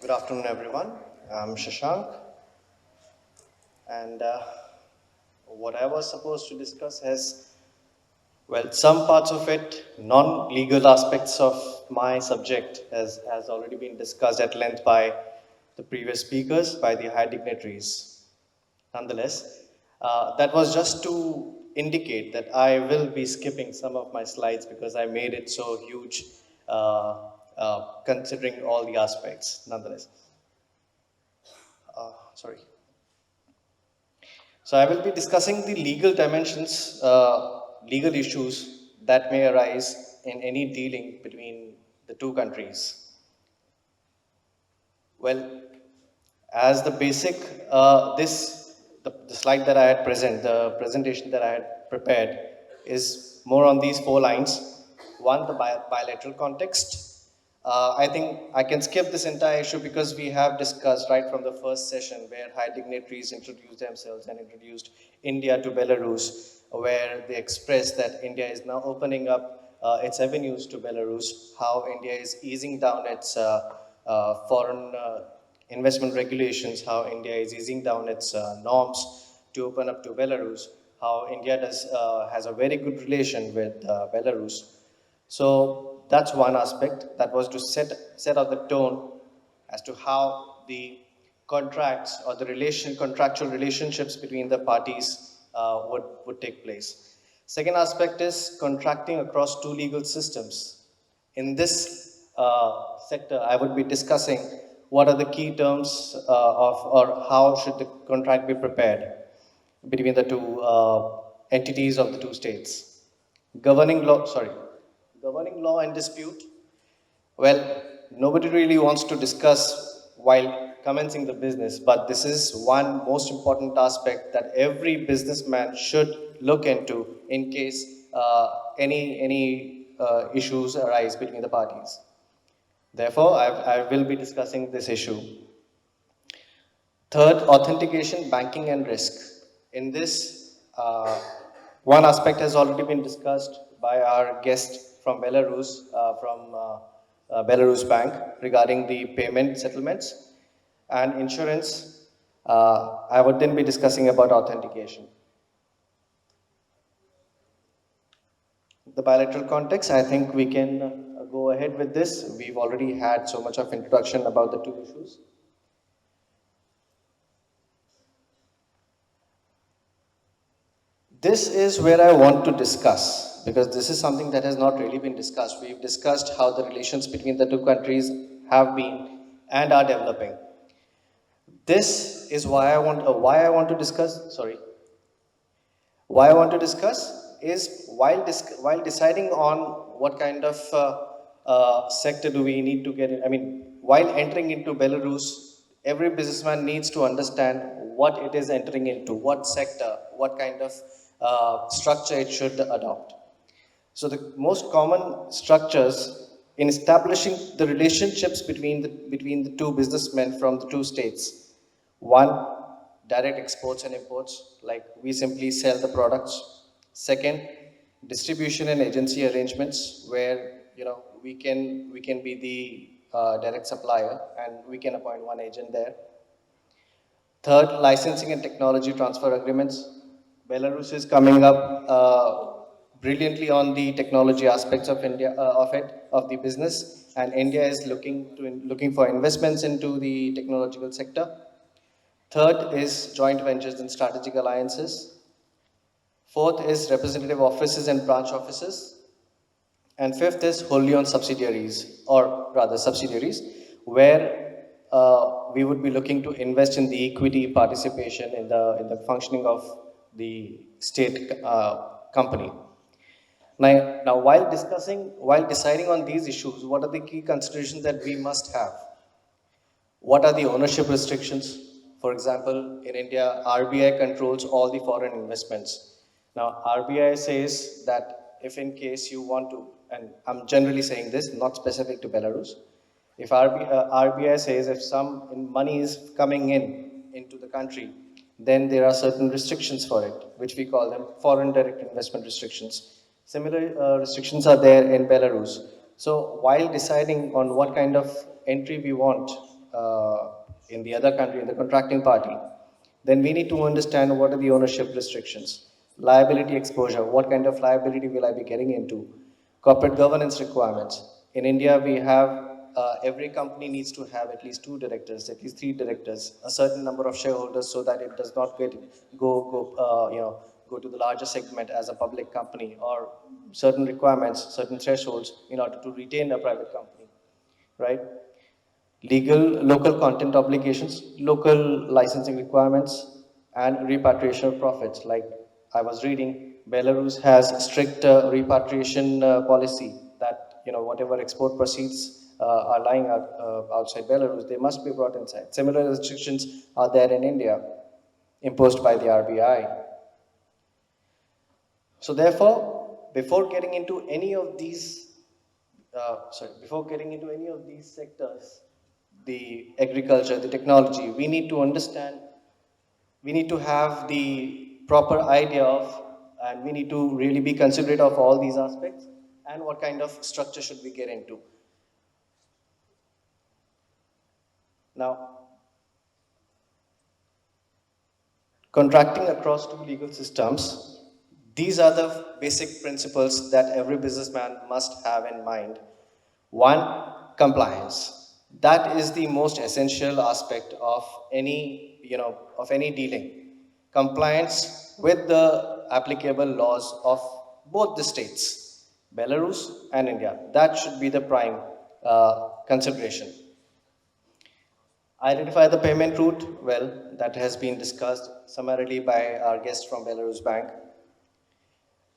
Good afternoon, everyone. I'm Shashank, and what I was supposed to discuss has, well, some parts of it, non-legal aspects of my subject, has already been discussed at length by the previous speakers, by the high dignitaries. Nonetheless, that was just to indicate that I will be skipping some of my slides because I made it so huge, considering all the aspects. Nonetheless, sorry. So I will be discussing the legal dimensions, legal issues that may arise in any dealing between the two countries. Well, as the basic, the slide that I had the presentation that I had prepared is more on these four lines. One, the bilateral context. I think I can skip this entire issue because we have discussed right from the first session where high dignitaries introduced themselves and introduced India to Belarus, where they expressed that India is now opening up its avenues to Belarus, how India is easing down its foreign investment regulations, how India is easing down its norms to open up to Belarus, how India has a very good relation with Belarus. So that's one aspect that was to set up the tone as to how the contracts or the contractual relationships between the parties would take place. Second aspect is contracting across two legal systems. In this sector, I would be discussing what are the key terms or how should the contract be prepared between the two entities of the two states. Governing law and dispute. Well, nobody really wants to discuss while commencing the business, but this is one most important aspect that every businessman should look into in case any issues arise between the parties. Therefore, I will be discussing this issue. Third, authentication, banking, and risk. In this, one aspect has already been discussed by our guest from Belarus, from Belarus Bank, regarding the payment settlements and insurance. I would then be discussing about authentication. The bilateral context, I think we can go ahead with this. We've already had so much of introduction about the two issues. This is where I want to discuss because this is something that has not really been discussed. We've discussed how the relations between the two countries have been and are developing. This is why I want to discuss. Sorry, why I want to discuss is while deciding on what kind of sector do we need to get in. I mean, while entering into Belarus, every businessman needs to understand what it is entering into, what sector, what kind of structure it should adopt. So the most common structures in establishing the relationships between the two businessmen from the two states. One, direct exports and imports, like we simply sell the products. Second, distribution and agency arrangements, where we can be the direct supplier and we can appoint one agent there. Third, licensing and technology transfer agreements. Belarus is coming up brilliantly on the technology aspects of of the business, and India is looking for investments into the technological sector. Third is joint ventures and strategic alliances. Fourth is representative offices and branch offices. And fifth is wholly owned subsidiaries, or rather subsidiaries, where we would be looking to invest in the equity participation in the functioning of the state company. Now, while deciding on these issues, what are the key considerations that we must have? What are the ownership restrictions? For example, in India, RBI controls all the foreign investments. Now, RBI says that if in case you want to, and I'm generally saying this, not specific to Belarus, if RBI says if some money is coming into the country, then there are certain restrictions for it, which we call them foreign direct investment restrictions. Similar restrictions are there in Belarus. So while deciding on what kind of entry we want, in the other country, in the contracting party, then we need to understand what are the ownership restrictions, liability exposure, what kind of liability will I be getting into, corporate governance requirements. In India, we have every company needs to have at least two directors, at least three directors, a certain number of shareholders, so that it does not go to the larger segment as a public company, or certain requirements, certain thresholds in order to retain a private company, right? Legal local content obligations, local licensing requirements, and repatriation of profits. Like I was reading, Belarus has strict repatriation policy that whatever export proceeds are lying outside Belarus, they must be brought inside. Similar restrictions are there in India, imposed by the RBI. So therefore, before getting into any of these sectors, the agriculture, the technology, we need to understand, we need to have the proper idea of, and we need to really be considerate of all these aspects and what kind of structure should we get into. Now, contracting across two legal systems, these are the basic principles that every businessman must have in mind. One, compliance. That is the most essential aspect of any dealing. Compliance with the applicable laws of both the states, Belarus and India. That should be the prime consideration. Identify the payment route, well, that has been discussed summarily by our guest from Belarus Bank.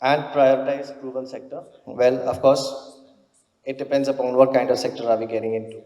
And prioritize proven sector. Well, of course, it depends upon what kind of sector are we getting into.